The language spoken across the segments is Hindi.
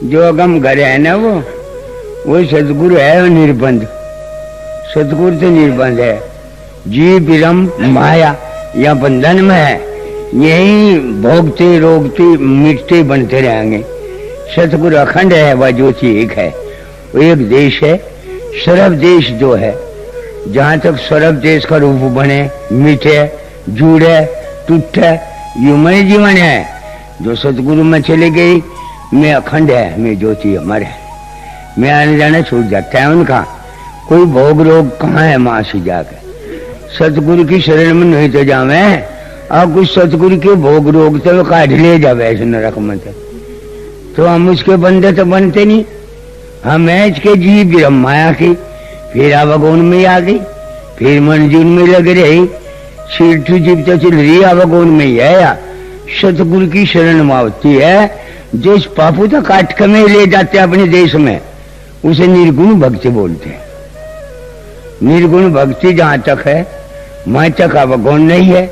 जो अगम घर है ना वो सतगुरु है, निर्बंध सतगुरु से निर्बंध है। जीव ब्रह्म माया या बंधन में है, यही भोगते रोगते मिटते बनते रहेंगे। सतगुरु अखंड है, वह ज्योति एक है, वो एक देश है सर्व देश जो है, जहां तक सर्व देश का रूप बने मिटे जुड़े टूटे ह्यूमन जीवन है। जो सतगुरु में चले गई मैं अखंड है, मैं ज्योति अमर है, मैं आने जाना छूट जाता है उनका। कोई भोग रोग कहाँ है मां से जाकर, सतगुरु की शरण में नहीं तो जावे और कुछ सतगुरु के भोग रोग तो काट ले जावे ऐसे नरक में, तो हम उसके बंदे तो बनते नहीं। हम इसके जीव ब्रह्म माया की, फिर आवागौन में आ गई, फिर मंजूर में लग रही, सीटू जीव तो चल रही आवागौन में ही है। या सतगुरु की शरण मावती है, जो इस पापू तो काट के में ले जाते अपने देश में, उसे निर्गुण भक्ति बोलते हैं। निर्गुण भक्ति जहां तक है वहां तक अवगुण नहीं है।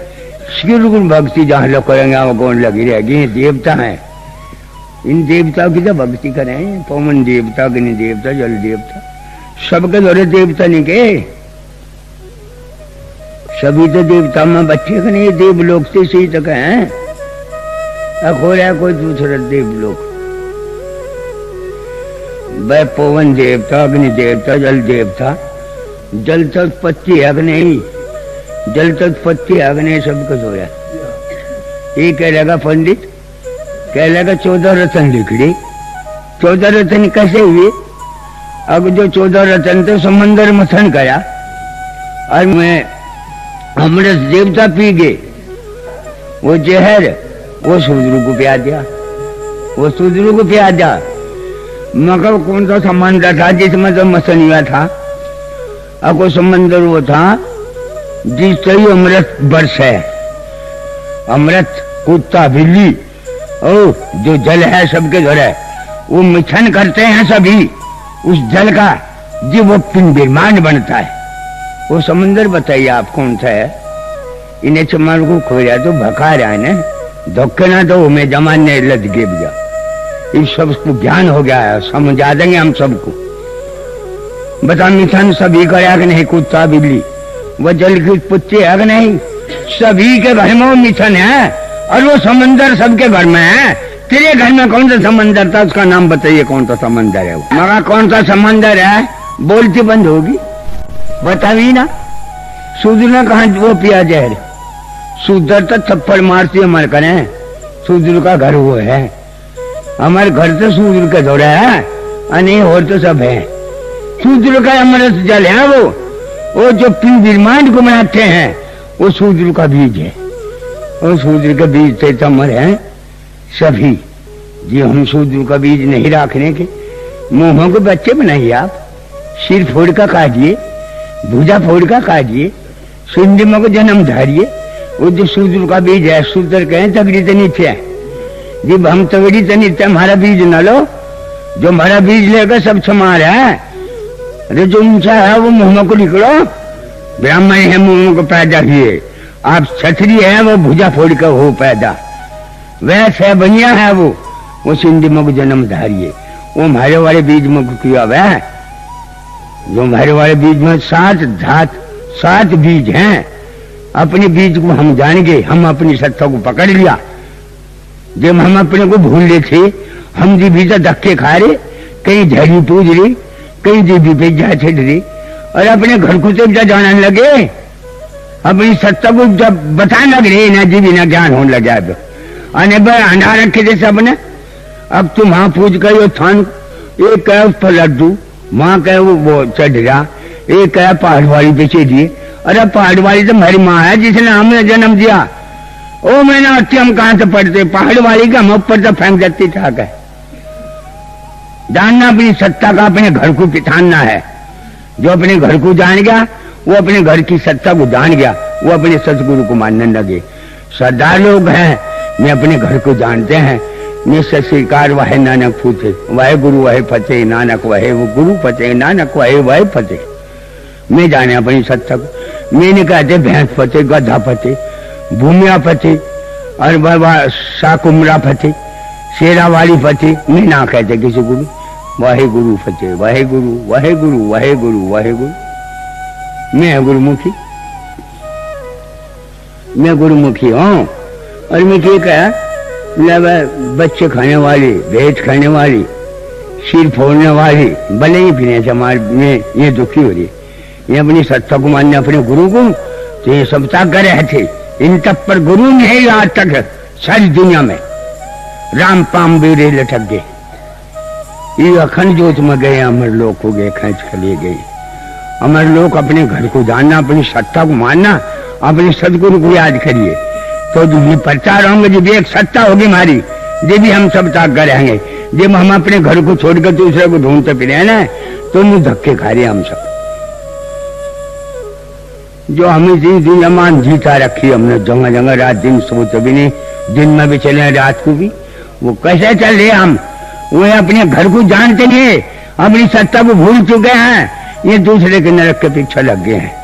निर्गुण भक्ति जहां लोग करेंगे अवगुण लगी रहेगी। देवता है, इन देवताओं की तो भक्ति करें, पवन देवता, अग्नि देवता, जल देवता, सबके द्वारा देवता नहीं के, सभी तो देवता में बच्चे के नहीं, देवलोक से सही तक है, अखोरा कोई दूसरा देवलोक। वह पवन देवता, अग्नि देवता, जल देवता, जल तत्पत्ति अग्नि, जल तत्पत्ति अग्नि सबको धोया। ये कह लगा पंडित, कह लगा 14 रतन लिख ली। 14 रतन कैसे हुए? अब जो 14 रतन तो समंदर मथन करा और मैं अमृत देवता पी गए, वो जहर वो शूद्र को पिया दिया, वो शूद्र को पिया दिया। मगर कौन सा समंदर था जिसमें तो मथन हुआ था? अब वो समंदर वो था जिससे ही अमृत बरस है, अमृत कुत्ता बिल्ली ओ जो जल है सबके घर है, वो मिथन करते हैं सभी उस जल का, जो वो पिंड ब्रह्मांड बनता है। वो समंदर बताइए आप कौन सा है? इन्हें चमार को खोया तो भका रहा है ना, धोखे ना तो मैं जमाने लद गे भैया, इस सबको ज्ञान हो गया है, समझा देंगे हम सबको। बता मिथन सभी का कि नहीं? कुत्ता बिल्ली वो जल की उत्पत्ति है कि नहीं? सभी के घर में वो मिथन है और वो समंदर सबके घर में है। तेरे घर में कौन सा समंदर था? उसका नाम बताइए कौन सा समंदर है वो? मगर कौन सा समंदर है? बोलती बंद होगी, बतावी ना। शूद्र ने कहा वो पिया जहर, शूद्र तो थप्पड़ मारती मर करें, शूद्र का घर वो है, हमारे घर तो शूद्र का दौरा है अने और तो सब है। शूद्र का अमृत जल है वो जो पिंड ब्रह्मांड को बनाते हैं, वो शूद्र का बीज है। वो शूद्र का बीज से तमर है सभी। जी हम शूद्र का बीज नहीं रखने के, मुंहों के बच्चे बनाइए आप, सिर फोड़ का काटिए, भुजा फोड़ का काटिए, सुंदर को जन्म धारिए। वो जो शूद्र का बीज है, शूद्र कहें तगड़ी तो नीचे है। जब हम तगड़ी तो नीचे, हमारा बीज न लो, जो हमारा बीज लेगा सब क्षमार है। अरे जो ऊंचा है वो मुंह को निकलो, ब्राह्मण है मुंह को पैदा किए, आप क्षत्रिय है वो भुजा फोड़ कर हो पैदा, वैसे बनिया है वो सिंधी में जन्म धारिये। वो हमारे वाले बीज में किया वह, जो हमारे वाले बीज में 7 बीज हैं। अपने बीज को हम जान गए, हम अपनी सत्ता को पकड़ लिया। जब हम अपने को भूल रहे थे, हम जी भीतर धक्के खा रहे, कहीं झड़ी पूज रही, कहीं जी पे जा छिड़ रही, और अपने घर को जब जानने लगे, अपनी सत्ता को जब बताने लग रहे ना जी भी ना ज्ञान होने लग जाए, अने अंडा रखे थे सबने। अब तुम वहां पूज कर थान, एक कहे उस पर लड्डू, वहां कहे वो चढ़ रहा, एक कहे पहाड़ वाली पे चढ़िए। अरे पहाड़ वाली तो मेरी माँ है जिसने हमें जन्म दिया। ओ मैंने अच्छी हम कहां से पढ़ते, पहाड़ वाली का हम ऊपर तो फेंक देती था। कह जानना अपनी सत्ता का, अपने घर को पिछानना है। जो अपने घर को जान गया वो अपने घर की सत्ता को जान गया, वो अपने सतगुरु को मानने लगे। सरदार लोग हैं, मैं अपने घर को जानते हैं, निश्चय स्वीकार वह नानक पूछे, वह गुरु वह फतेह, नानक वह वो गुरु फतेह, नानक वह फतेह। मैं जाने अपनी सत्ता को। मैंने कहते भैंस फतेह, गधा फतेह, भूमिया फतेह और बाबा शाकुमरा फतेह, शेरा वाली फतेह में ना कहते किसी को भी, वाहे गुरु फतेह, वाहे गुरु, वाहे गुरु, वाहे गुरु, वाहे गुरु। मैं गुरुमुखी, मैं गुरुमुखी हूँ। और मैं क्या कहा, बच्चे खाने वाली, भेज खाने वाली, सिर फोड़ने वाली, भले ही फिर समाज में ये दुखी हो रही, ये अपनी सत्ता को मानने अपने गुरु को, तो ये सब तक रहे थे। इन तक पर गुरु नहीं आज तक सारी दुनिया में। राम पाम बेरे लटक गए, ये अखंड ज्योत में गए, अमर लोक हो गए, खींच कर ले गए। अमर लोक अपने घर को जानना, अपनी सत्ता को मानना, अपने सदगुरु को याद करिए, तो ये प्रचार होंगे। जब एक सत्ता होगी हमारी, जब भी हम सब ताक रहेंगे। जब हम अपने घर को छोड़कर दूसरे को ढूंढते फिरे ना, तो मुंह धक्के खा रहे हम सब। जो हमें दुनिया मान जीता रखी हमने, जगह जगह रात दिन सोते भी नहीं, दिन में भी चले रात को भी, वो कैसे चल रहे हम? वो अपने घर को जानते नहीं, अपनी सत्ता को भूल चुके हैं, ये दूसरे के नरक के पीछे लग गए हैं।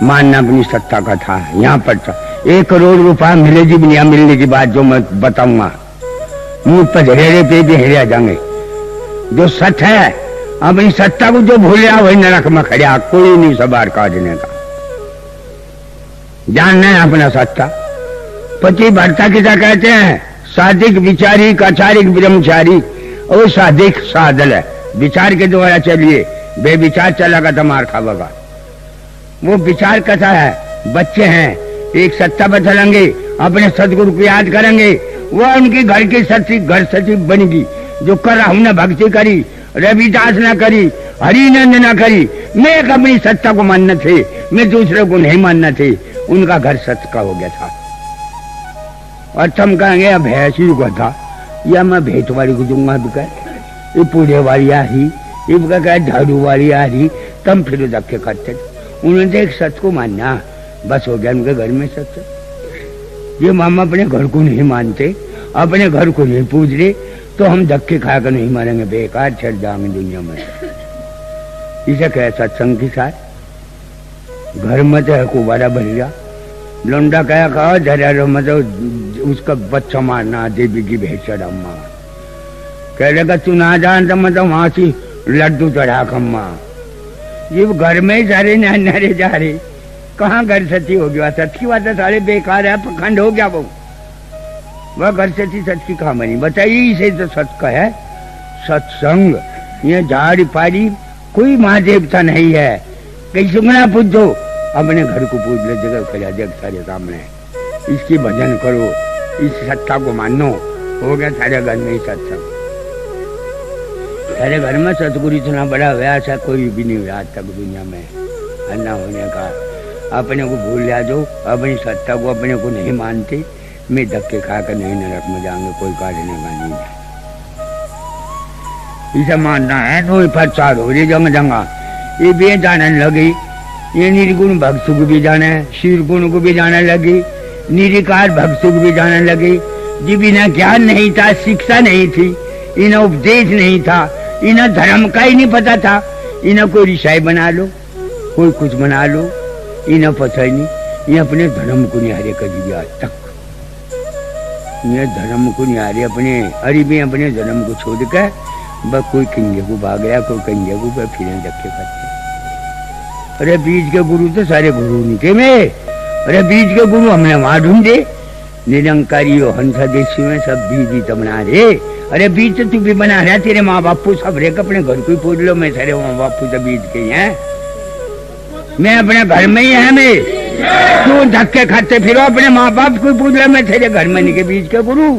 मानना अपनी सत्ता का था। यहाँ पर था 1 करोड़ रुपया मिलेगी भी नहीं, मिलने की बात जो मैं बताऊंगा, मुंह पर झेरे पे भी हेरे जाएंगे। जो सच है, अपनी सत्ता को जो भूल रहा वही नरक में खड़ा, कोई नहीं सवार काटने का। जानना है अपना सत्ता। पति भरता किसा कहते हैं? साधिक विचारी कचारिक ब्रह्मचारी। और साधिक साधल है, विचार के द्वारा चलिए, बेविचार चलेगा तो मार खावेगा। वो विचार कैसा है? बच्चे हैं, एक सत्ता बदलेंगे, अपने सदगुरु को याद करेंगे, वो उनके घर की सचिव, घर सचिव बनेगी। जो कर रहा हमने भक्ति करी, रविदास न करी, हरिनंद न करी, मैं एक अपनी सत्ता को मानना थे, मैं दूसरे को नहीं मानना थे, उनका घर सच का हो गया था। और तुम कहेंगे अब भैंसी को था, या मैं भेंट वाली को दूंगा बिकर, ये पूढ़े वाली आ रही, ये कह झाड़ू वाली आ रही, तम फिर धक्के खाते। उन्होंने एक सच को मानना, बस हो गया उनके घर में सच। ये हम अपने घर को नहीं मानते, अपने घर को नहीं पूछ रहे, तो हम धक्के खाकर नहीं मारेंगे, बेकार छड़ जाएंगे दुनिया में। इसे कहे सत्संग के साथ घर में तो है कुबारा भर गया, लौंडा कहा कहा जरा मतलब उसका बच्चा मारना, देवी की भेजा अम्मा कह रहेगा तू ना जान तो मतलब वहां से लड्डू चढ़ा खम्मा। ये घर में ही सारे नारे जा रहे, कहाँ घर सच्ची हो गया? सच की बात है, सारे बेकार है, पखंड हो गया वो। वह घर सच्ची सच की कहाँ बनी? बताइए, इसे तो सच का है सत्संग। ये झाड़ी पाड़ी कोई महादेवता नहीं है, कहीं सुगना पूछो, अपने घर को पूछ ले, जगह खड़ा जग सारे सामने, इसकी भजन करो, इस सत्ता को मानो, हो गया सारे घर में ही सत्संग। सारे घर में सतगुरु इतना बड़ा व्यास है, कोई भी नहीं हुआ आज तक दुनिया में अन्ना होने का। अपने को भूल जा, जो अपनी सत्ता को अपने को नहीं मानते, मैं धक्के खाकर नहीं नरक में जाऊंगे, कोई काटने का नहीं है। इसे मानना है तो प्रचार हो रही जंग जंगा, ये भी जाने लगी, ये निर्गुण भक्त को भी जाने, शिव गुण को भी जाने लगी, निरिकार भक्त को भी जाने लगी। जब इन्हें ज्ञान नहीं था, शिक्षा नहीं थी, इन्हें उपदेश नहीं था, इन्हें धर्म का ही नहीं पता था, इन्हें कोई ऋषाई बना लो, कोई कुछ बना लो, इन्हें पता ही नहीं। ये अपने धर्म को नहीं हारे कभी आज तक, ये धर्म को नहीं हारे अपने, अरे भी अपने धर्म को छोड़ कर बस कोई कंगे को भाग गया, कोई कंगे को फिर धक्के खाते। अरे बीज के गुरु तो सारे गुरु निके में, अरे बीज के गुरु हमने वहां ढूंढे, निरंकारी हो हंसा देशी में सब बीज ही तो बना रहे। अरे बीज तो तू भी बना रहा, तेरे माँ बापू सब रे अपने घर को ही पूछ लो, मैं सारे माँ बापू तो बीज के ही हैं, मैं अपने घर में ही है, मैं क्यों धक्के खाते फिर अपने माँ बाप को पूछ लो, मैं तेरे घर में निके बीज के गुरु।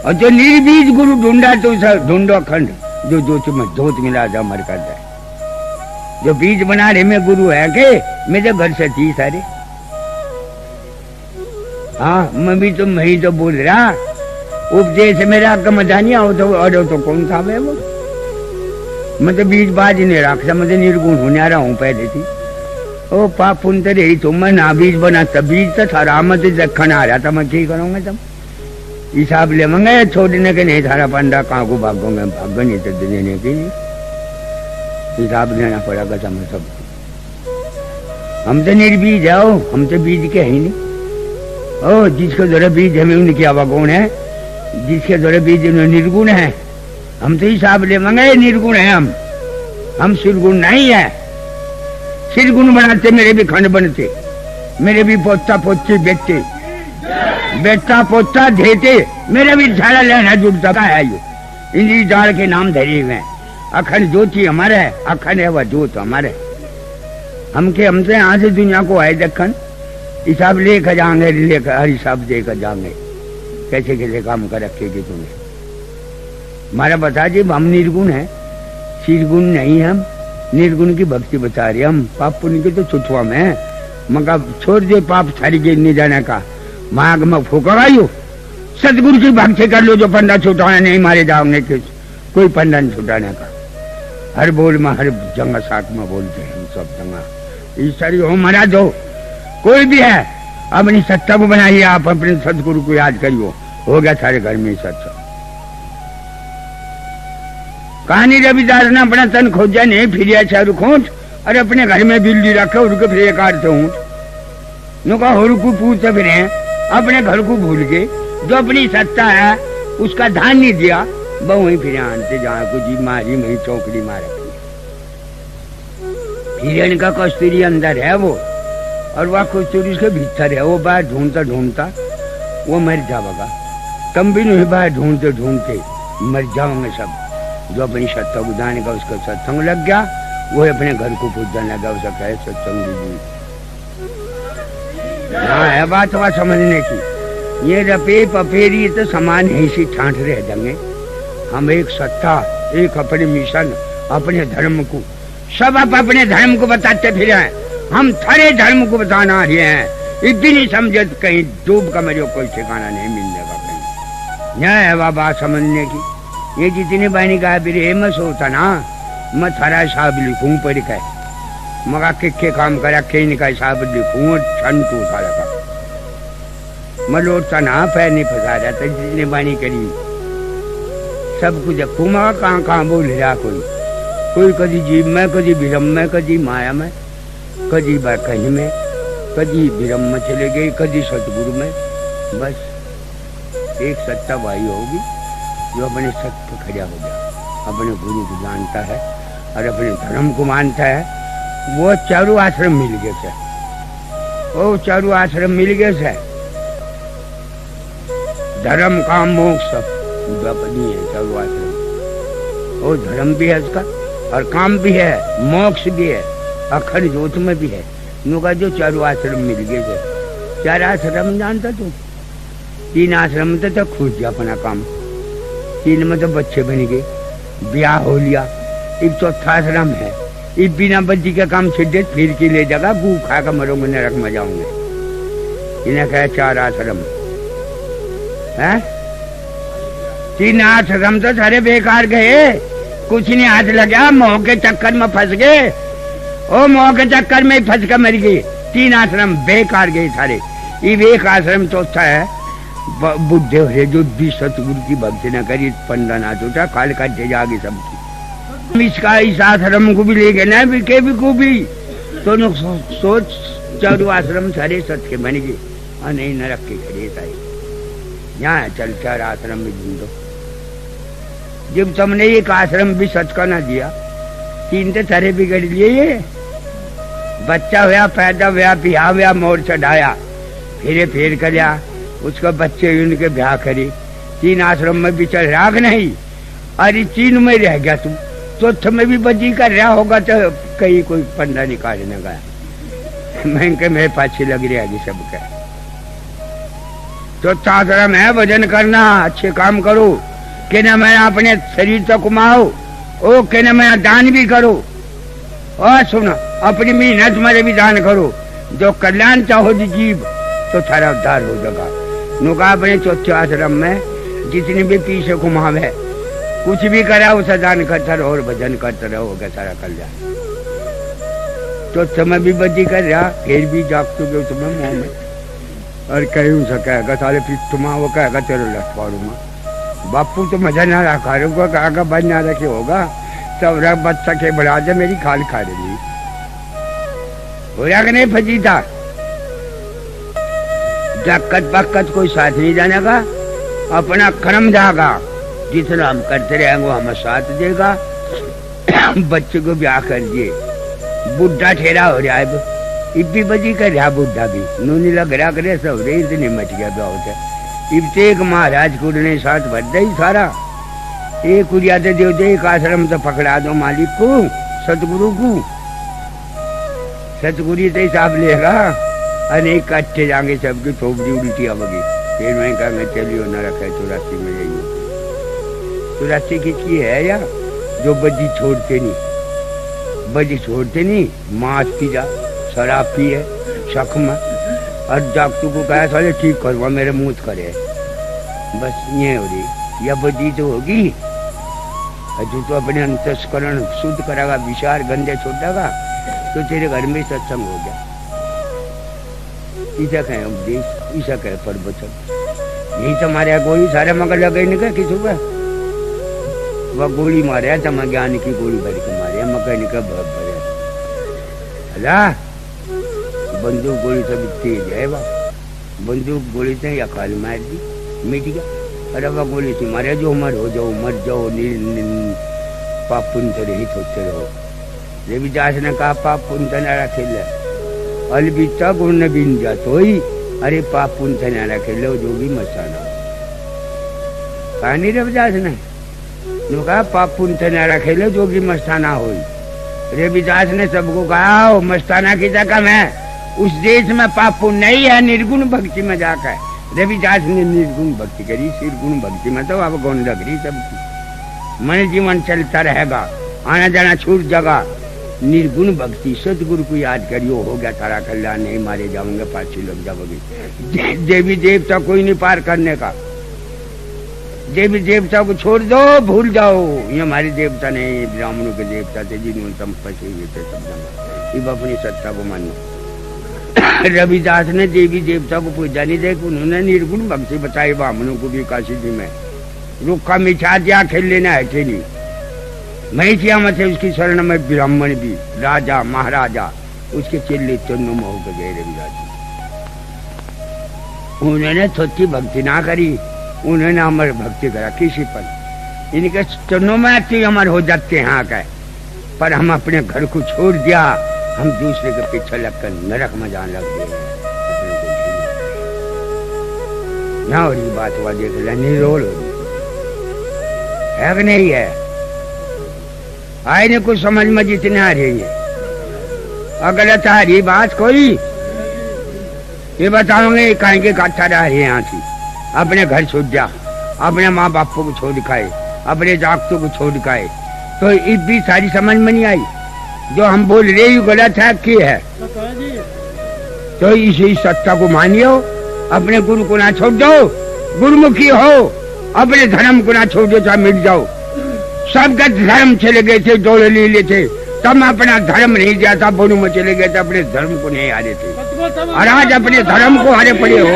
और जो निर्बीज गुरु ढूंढा तो ढूंढो अखंड, जो जोत मिला जा मर कर जाए। जो बीज बना रहे में गुरु है के मेरे घर से थी सारे। हाँ मैं ही तो बोल रहा, उपदेश मेरा आपका मजा नहीं आओ तो, और तो कौन था मैं वो, मैं तो बीज बाज ही नहीं रखा, मैं निर्गुण होने आ रहा हूँ पहले थी। ओ पाप पुन तो रही तुम, मैं ना बीज बना, तब बीज तो था राम तो जखन आ रहा था, मैं क्या करूँगा तब हिसाब ले मंगे छोड़ने के नहीं, थारा पंडा कहाँ को भागोगे, भागो नहीं तो देने के लिए हिसाब लेना पड़ेगा समय सब। हम तो निर्बीज आओ, हम तो बीज के है ही नहीं। ओ जिसको जरा बीज हमें उनकी आवा कौन है, जिसके द्वारा बीज निर्गुण है। हम तो हिसाब ले मंगे निर्गुण है, हम सिरगुण नहीं है। सिरगुण बनाते मेरे भी खंड बनते, मेरे भी पोता पोती बेटे बेटा पोता देते, मेरा भी झाड़ा लेना जुड़ता का है। यो इंद्री डाल के नाम धरे हुए हैं। अखंड ज्योति हमारा है, अखंड है वह ज्योत हमारे। हमसे यहाँ से दुनिया को आए दखन हिसाब लेकर जाएंगे, लेकर हर हिसाब देकर जाएंगे। कैसे कैसे काम कर रखेगी तुम्हें हमारा बता जी। हम निर्गुण है, सिरगुण नहीं। हम निर्गुण की भक्ति बता रहे। हम पाप पुण्य के तो छुटवा में मगा छोड़ दे पाप थारी गिरने जाने का माग में फूका यू। सदगुरु की भक्ति कर लो, जो पंडा छुटाने नहीं मारे जाओगे कि कोई पंडा नहीं छुटाने का। हर बोल में हर जगह साथ में बोलते हैं हम सब जगह। ईश्वरी हो महाराज हो, कोई भी है अपनी सत्ता को बनाइए। आप अपने सदगुरु को याद करियो, हो गया सारे घर में सत्ता। कहानी रविदास ने अपना तन खोजा नहीं, फिर चारू खोज और अपने घर में बिल्ली रखा, उनके फिर एक आर से नुका होर को पूछते फिर अपने घर को भूल के जो अपनी सत्ता है उसका ध्यान नहीं दिया, वही फिर आनते जहाँ को जी मारी में चौकड़ी मार रखी। हिरण का कस्तूरी अंदर है वो, और वह कस्तूरी उसके भीतर है। वो बाहर ढूंढता ढूंढता वो मर जाएगा। तुम भी नहीं बाहर ढूंढते ढूंढते मर जाओगे सब। जो अपनी सत्ता को जाने का उसका सत्संग लग गया, वो अपने घर को पूजने लगा। उसका कहे सत्संग दीजिए। हाँ है बात वह समझने की। ये रपे पपेरी तो समान ही सी ठाठ रह जाएंगे। हम एक सत्ता, एक अपने मिशन, अपने धर्म को सब आप अपने धर्म को बताते फिर हैं। हम थारे धर्म को बताना रहे हैं। इतनी नहीं समझे कहीं डूब का मेरे कोई ठिकाना नहीं मिलेगा कहीं। यह है वह बात समझने की। ये जितने बहनी का हेमस होता ना, मैं थारा हिसाब लिखूं पर कह मगा के काम करा के इनका हिसाब लिखूं छन तू थारा का मैं लौटता ना पैर नहीं फंसा जाता। जितने बहनी करी सब कुछ मगा कहाँ कहाँ बोल रहा कोई कभी जीव में, कभी विरम में, कभी माया में, कभी कहीं में, कभी विरम में चले गए, कभी सतगुरु में। बस एक सत्ता भाई होगी जो अपने सत्य पर खड़ा हो गया, अपने गुरु को जानता है और अपने धर्म को मानता है। वो चारों आश्रम मिल गए से, वो चारों आश्रम मिल गए से। धर्म काम मोक्ष सब अपनी है चारों आश्रम। वो धर्म भी है उसका और काम भी है, मोक्ष भी है, अखंड ज्योत में भी है। इनका जो चारों आश्रम मिल गए थे। चार आश्रम जानता तू? 3 आश्रम तो खुद जा अपना काम। 3 में तो बच्चे बन गए, ब्याह हो लिया। एक चौथा आश्रम है, इस बिना बच्ची का काम छिड़े फिर के ले जाएगा, गू खा कर मरोगे नरक में जाऊंगे। इन्हें कहा 4 आश्रम है। 3 आश्रम तो सारे बेकार गए, कुछ नहीं हाथ लगा, मोह के चक्कर में फंस गए। ओ मोह के चक्कर में फंस कर मर गए। 3 आश्रम बेकार गए सारे। ये एक आश्रम चौथा है, बुद्धे हो जो भी सतगुरु की भक्ति न करी, पंडा ना टूटा, काल काटे जागे सबकी। इसका इस आश्रम को भी ले गए ना बिके भी को भी तो सोच चारों आश्रम सारे सत्य बन गए और नहीं नरक के खड़े सारे। यहाँ चल 4 आश्रम में ढूंढो। जब तुमने एक आश्रम भी सच का ना दिया, 3 तो सारे बिगड़ लिए। ये बच्चा हुआ, पैदा हुआ, ब्याह हुआ, मोर चढ़ाया, फिर कर उसका बच्चे उनके ब्याह करे। 3 आश्रम में भी चल राग नहीं, अरे 3 में रह गया तू, चौथे में भी बजी कर रहा होगा तो कहीं कोई पंडा निकालने गया। मैं मेरे पाछे लग रहा है सबके। चौथा आश्रम है भजन करना, अच्छे काम करो, के न मैं अपने शरीर तो कमाओ, ओ के न मैं दान भी करो, और सुनो अपनी मेहनत में भी दान करो। जो कल्याण चाहो जीव तो थारा उद्धार हो जाएगा। नुका अपने चौथे आश्रम में जितने भी पीछे घुमावे, कुछ भी करा उसे दान करता रहो और भजन करता रहोगे, सारा कल्याण। चौथे में भी बजी कर रहा, फिर भी जागतोगे तुम्हें मुंह में और कहीं उसे कहेगा साले पिछुमा, वो कहेगा तेरे लटवाड़ूंगा। बापू तो मजा ना रखा रुको, कहा बज ना रखे होगा तब रख बच्चा के बढ़ा दे, मेरी खाल खा रही हो रहा कि नहीं फजीता। जक्कत पक्कत कोई साथ नहीं जाने का, अपना कर्म जागा, जितना हम करते रहेंगे वो हमें साथ देगा। बच्चे को ब्याह कर दिए, बुढ़ा ठेरा हो रहा है, इब्बी बजी कर रहा बुढ़ा भी, नूनी लग रहा करे सब रे, इतने मच गया ब्याह होता। इब तो एक महाराज कुड़ने साथ भर दे सारा, एक कुड़िया तो देव दे, एक आश्रम तो पकड़ा दो मालिक को, सतगुरु को, सतगुरु तो हिसाब लेगा, अनेक कट्टे जाएंगे सबकी थोपड़ी उल्टी आवेगी। फिर मैं कहा चलियो न रखे 84 में जाइए। 84 की है या जो बजी छोड़ते नहीं, बजी छोड़ते नहीं, मांस पी जा, शराब पिए शक में, और डॉक्टर को कहा साले ठीक करवा मेरे मुंह करे, बस ये हो रही। या बजी तो होगी, जो तो अपने अंतस्करण शुद्ध करेगा, विचार गंदे छोड़ेगा, तो तेरे घर में सत्संग हो गया। ईसा कहे उपदेश, ईसा कहे प्रवचन, यही तो मारे गोली सारे मगर लगे निकल किसी का वह गोली मारे तो मैं ज्ञान की गोली भर के मारे मकर निकल भरे अल्लाह। बंदूक गोली सब तेज है, वह बंदूक गोली से या काल मार दी मिट गया। अरे वह गोली से मारे जो मर हो जाओ, मर जाओ, पाप पुण्य रहित होते रहो। रविदास ने कहा पाप पुण्य नारा खेल अलबिता गुण बिन जातो ही, अरे पाप पुण्य नारा खेलो जो भी मसाना कहा नहीं रविदास ने कहा पाप पुण्य नारा खेलो जो भी मस्ताना हो। रविदास ने सबको कहा मस्ताना की जगह है, उस देश में पाप पुण्य नहीं है, निर्गुण भक्ति में जाकर। रविदास ने निर्गुण भक्ति करी, निर्गुण भक्ति में तो अब गौन लग रही सबकी, मन जीवन चलता रहेगा, आना जाना छूट जाएगा। निर्गुण भक्ति सतगुरु को याद करियो, हो गया तारा कल्याण, नहीं मारे जाओगे पाछी लग जाओगे। देवी देवता कोई नहीं पार करने का, देवी देवता को छोड़ दो, भूल जाओ, ये हमारे देवता नहीं, ब्राह्मणों के देवता थे जिन्होंने तम फंसे हुए थे सब जगह, अपनी सत्ता को मानो। रविदास ने देवी देवता को पूजा नहीं दे, उन्होंने निर्गुण भक्ति बताई ब्राह्मणों को भी काशी जी में, रुखा मिठा दिया खेल लेना है खेली मैं किया मत है, उसकी शरण में ब्राह्मण भी, राजा महाराजा उसके चिल्ले चन्नों में होकर गए। रविदास उन्होंने थोड़ी भक्ति ना करी, उन्होंने अमर भक्ति करा किसी पर, इनके चरणों में आती अमर हो जाते हैं आकर, पर हम अपने घर को छोड़ दिया, हम दूसरे के पीछे लगकर नरक में जाने लग गए। ना और ये बात हुआ देख ले, निरोल है कि नहीं है, आए ने कुछ समझ में जितने आ रही है। अगर तारी बात कोई ये बताओगे कहेंगे काटा रह रहे यहाँ से, अपने घर छोड़ जा, अपने माँ बापू को छोड़ खाए, अपने जागतों को छोड़ खाए, तो इस भी सारी समझ में नहीं आई। जो हम बोल रहे हैं गलत है कि है, तो इसी सत्ता को मानियो, अपने गुरु को ना छोड़ दो, गुरुमुखी हो, अपने धर्म को ना छोड़ दो, चाहे मिट जाओ। सबका धर्म चले गए थे, डोले ले लिए थे, तब अपना धर्म नहीं दिया था, बोलू में चले गए थे, अपने धर्म को नहीं हारे थे, और आज अपने धर्म को हारे पड़े हो,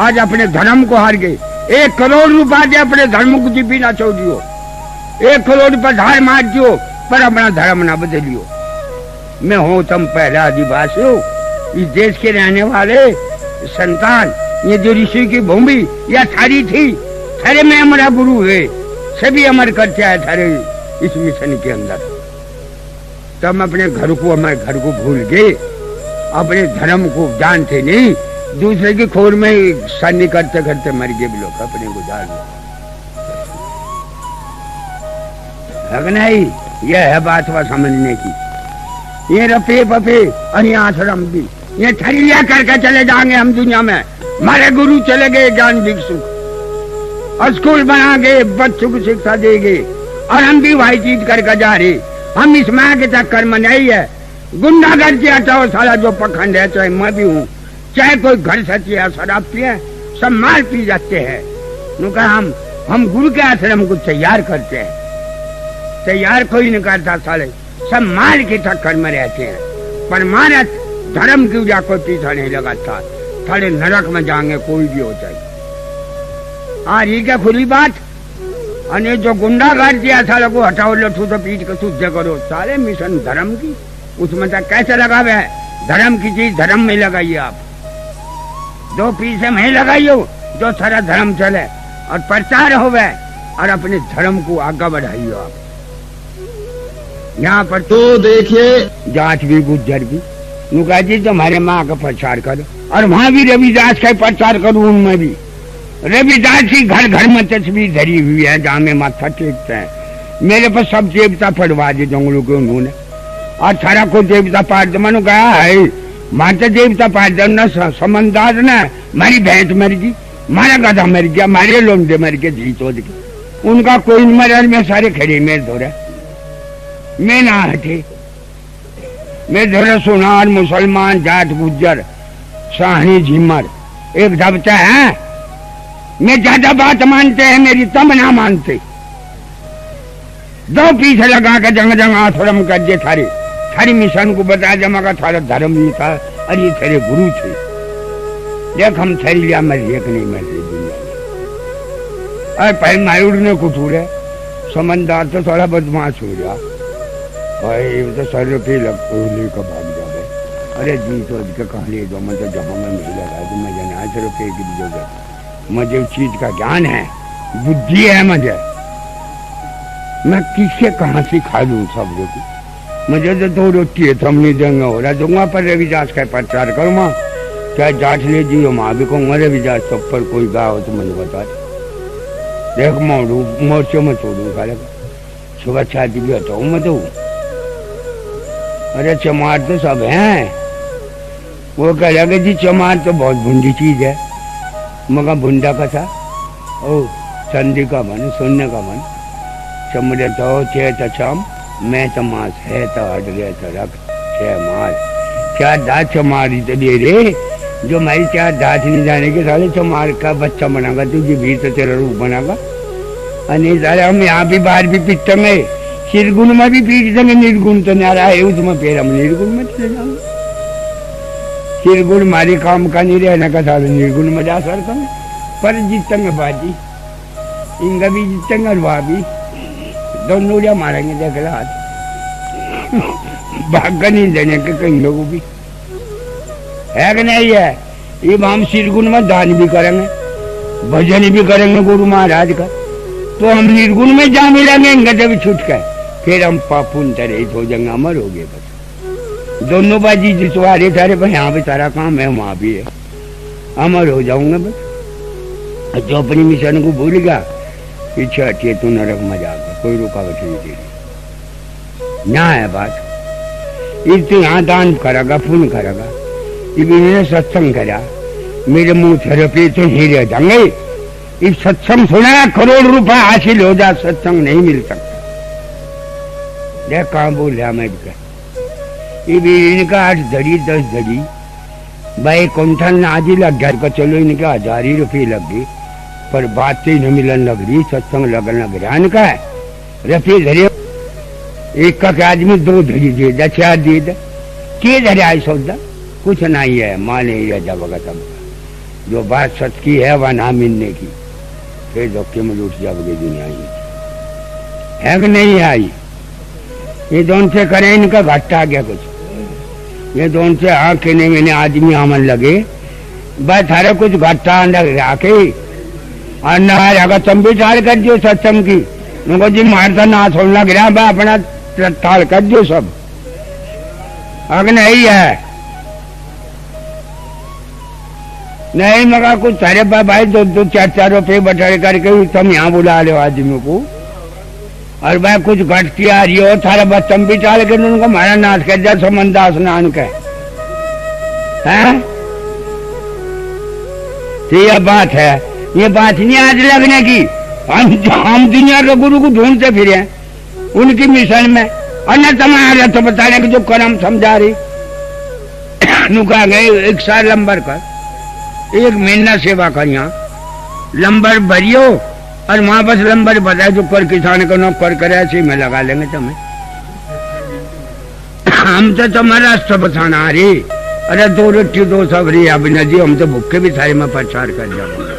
आज अपने धर्म को हार गए। 1 करोड़ रुपया दे अपने धर्म को भी ना छोड़ दियो, 1 करोड़ रुपया धार मार दियो, पर अपना धर्म ना बदलियो। मैं हूँ तुम पहला आदिवासी हो, इस देश के रहने वाले संतान, ये जो ऋषि की भूमि या थारी थी, थारे में हमारा गुरु है, सभी अमर करते आए थारे इस मिशन के अंदर। तो हम अपने घर को, हमारे घर को भूल गए, अपने धर्म को जानते नहीं, दूसरे की खोर में सन्नी करते करते मर गए भी लोग, अपने को जान नहीं। यह है बात वह समझने की। ये रफे बफे और ये आश्रम भी ये थरिया करके चले जाएंगे हम दुनिया में। हमारे गुरु चले गए ज्ञान भिक्षु, स्कूल बना के बच्चों को शिक्षा देंगे, और हम भी वही चीज करके जा रहे। हम इस माँ के चक्कर में नहीं है, गुंडागर्दी हटाओ सारा जो पखंड है, चाहे मैं भी हूँ, चाहे कोई घर सची है, शराब पिए, सब माल पी जाते हैं। हम गुरु के आश्रम को तैयार करते हैं, तैयार कोई नहीं करता, साले सब माल के चक्कर में रहते हैं। परमानंद धर्म की वजह कोई पीछा नहीं लगाता, साले नरक में जाएंगे कोई भी हो जाए। हाँ ये क्या खुली बात, अने जो गुंडागर्दी साले को हटाओ, लठू तो पीट के शुद्ध करो, साले मिशन धर्म की, उसमें तक कैसे लगावे है? धर्म की चीज धर्म में लगाइए आप, 2 पैसे में लगाइयो, जो सारा धर्म चले और प्रचार होवे और अपने धर्म को आगे बढ़ाइए। आप यहाँ पर तो देखिए जाट भी गुज्जर भी नुका जी तुम्हारे माँ का प्रचार करो, और वहां भी रविदास का प्रचार करो। उनमें भी रविदास की घर घर में तस्वीर धरी हुई है जहाँ में माथा टेकते हैं। मेरे पास सब देवता पढ़वा दी जंगलों के उन्होंने, और सारा को देवता पाठ दे। मैंने कहा है माता देवता पाठ दे न समझदार न मारी भैंस मर गई, मारा गधा मर गया, मारे लोंडे मर गए, जीत हो गई। उनका कोई मरल में सारे खड़े मेरे धोरे मैं ना हटे। मैं धोरे सोनार मुसलमान जाट गुज्जर साहनी झिमर एक धबता है। मैं ज्यादा बात मानते हैं मेरी तब ना मानते। दो पीछे लगा के जंग जंग आश्रम कर दे थारे थारी मिशन को बता जमा का थारा धर्म नहीं था, अरे तेरे गुरु थे। देख हम थैली लिया मर एक नहीं मर रही दुनिया में। अरे पहले मायूर ने कुटूर है समझदार तो थोड़ा बदमाश हो गया भाई, तो सर रुपये का भाग जाए। अरे जी तो कहाँ ले दो, मैं तो जहाँ मैं नहीं लगा तो मैं जाना 8 रुपये की जोगा। मुझे उस चीज का ज्ञान है, बुद्धि है मुझे। मैं किससे कहाँ से खा लूँ सब लोग। मुझे तो 2 रोटी है, हम नहीं देंगे हो रहा दूंगा पर रविदास का प्रचार करूँगा। क्या जाट ले जी वहाँ भी कहूँगा रविदास सब पर कोई गा हो तो मुझे बता देख मोड़ू मोर्चों में छोड़ू खा लगा सुबह छाती भी हटाऊ मैं तो। अरे चमार तो सब हैं। वो कह लगे जी चमार तो बहुत भुंडी चीज है। मगर भुंडा का था ओ संधि का मन सुनने का मन चमड़े तो छे तो चम मैं तो मांस है तो हट गया तो रख 6 मास 4 दांत चमारी तो दे रे जो मेरी 4 दांत नहीं जाने के साले चमार का बच्चा बनागा तुझे भी तो तेरा रूप बनागा। अरे सारे हम यहाँ भी बाहर भी पीटेंगे, निर्गुण में भी पीट देंगे। निर्गुण तो नारा है उसमें फिर हम निर्गुण में चले जाएंगे। निर्गुण मारे काम का नहीं रहने का सारे निर्गुण में जा सकते हैं पर जीतेंगे बाजी इनका भी जीतेंगे और वहाँ भी दोनों उड़िया मारेंगे। देख रहा भाग का नहीं देने के कई लोगों भी है कि नहीं है। ये हम निर्गुण में दान भी करेंगे भजन भी करेंगे गुरु महाराज का, तो हम निर्गुण में जा मिलेंगे जब छूट कर फिर हम पापुन तरह हो जाएंगे अमर हो गए। बस दोनों बाजी जितवारे सारे पर यहाँ भी सारा काम है वहां भी है अमर हो जाऊंगा। बस जो अपनी मिशन को भूल गया पीछे हटिए तो नरक में जाएगा, कोई रुकावट नहीं देगी। यहाँ है बात। इस तो यहाँ दान करेगा पुण्य करेगा, इन्होंने सत्संग करा मेरे मुंह थेरेपी तो नहीं रह जाएंगे। इस सत्संग सुना करोड़ रुपए हासिल हो जा सत्संग नहीं मिल सकता। देख कहाँ बोल रहा मैं इनका 8 धड़ी 10 धड़ी भाई कौन आज ही लग गया। चलो इनका 1000 ही रुपये लग गई पर बात तो नहीं मिलन लग रही, सत्संग लगन लग रहा। इनका है रुपये धरे एक का आदमी 2 धड़ी दे दा 4 दे दा के धरे आए सौदा कुछ नहीं है। माँ नहीं रह जाएगा सब जो बात सच की है वह ना मिलने की फिर धोखे में लूट जाओगे दुनिया है कि नहीं आई। ये दोनों से करें इनका घाटा आ गया कुछ। ये दोनों से हाँ कहने मैंने आदमी आमन लगे बस थारे कुछ घाटा लग आके और ना तुम भी टाल कर दियो सत्संग की उनको जी मारता ना छोड़ना गिरा भाई अपना टाल कर दियो सब अग नहीं है। नहीं मगर कुछ सारे भाई 2-2 4-4 रुपये बटोरे करके तुम यहाँ बुला लो आदमी को और भाई कुछ घट किया रही हो थारा बच्चम भी टाल के उनको मारा नाश कर दिया समंदा स्नान का है। तो ये बात है, ये बात नहीं आज लगने की। हम दुनिया के गुरु को ढूंढते फिरे उनकी मिशन में और न तुम्हारा तो बता रहे कि जो कर्म समझा रही नुका गए 1 साल लंबर कर 1 महीना सेवा कर यहाँ लंबर भरियो और वहां बस लंबर बताए जो कर किसान को नौकर करे ऐसे में लगा लेंगे तुम्हें। हम तो तुम्हारा रास्ता बताना रही। अरे 2 रोटी 2 सब्जी अब नदी हम तो भूखे भी सारे में प्रचार कर जाओगे।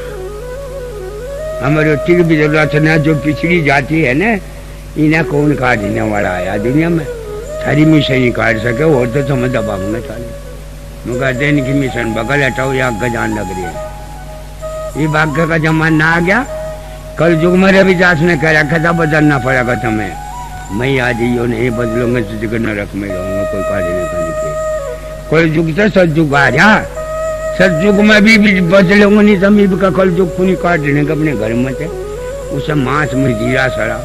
हमें रोटी की भी जरूरत न जो पिछड़ी जाती है ना इन्हें कौन काटने वाला आया दुनिया में सारी मिशन ही काट सके और तो समझ दबाऊंगे साले। कहते हैं इनकी मिशन बगल हटाओ या गजान लग रही है ये भाग्य का जमाना आ गया। कल युग में रविदास ने कह रखा था बदलना पड़ेगा तुम्हें। मैं आज यो नहीं बदलूंगा तो जगह नरक में रहूंगा, कोई काटने का नहीं। कल युग से सतयुग आ जा, सतयुग में भी बदलूंगा नहीं तो मैं का कल युग को नहीं काटने का अपने घर में थे। उसे मांस में जीरा सड़ा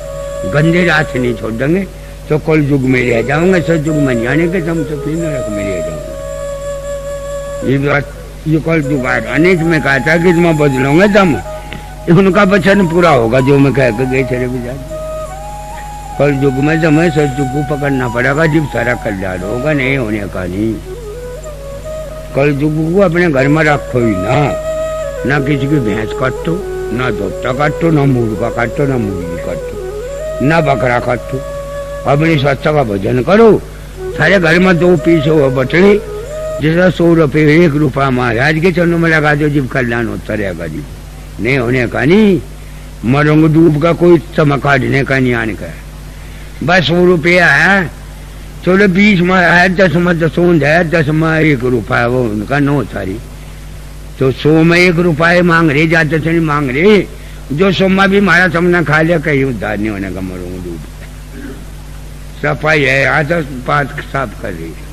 गंदे रात से नहीं छोड़ देंगे तो कल युग में रह जाऊंगा, सतयुग में नहीं आने के तुम तो फिर नरक में रह जाऊंगा। ये बात ये कल युग आ अनेक में कहा था कि मैं बदलूंगा तुम, उनका वचन पूरा होगा जो मैं कह के गए थे रविदास। कल युग में तो मैं सतयुग को पकड़ना पड़ेगा जब सारा कल्याण होगा, नहीं होने का नहीं। कल युग को अपने घर में रखो ही ना किसी की भैंस काटो, ना धोता काटो, ना मुर्गा काटो, ना मुर्गी काटो, ना बकरा काटो। अपनी सत्ता का भजन करो। सारे घर में 2 पीस हो बटले, जैसा 100 रुपये 1 रुपया महाराज के चरणों में लगा दो, जब कल्याण होता रहेगा जी। नहीं होने का नहीं, मरूंग डूब का कोई समय काटने का नहीं आने का। बस 100 रुपया है, चलो 20 में है, 10 में 10 है, 10 में 1 रुपया, वो उनका 9 सारी तो 100 में 1 रुपया मांग रहे, जाते से नहीं मांग रहे। जो 100 में भी मारा समझना खा लिया, कहीं उद्धार नहीं होने का। मरूंग डूब सफाई है, आज बात साफ कर रही है।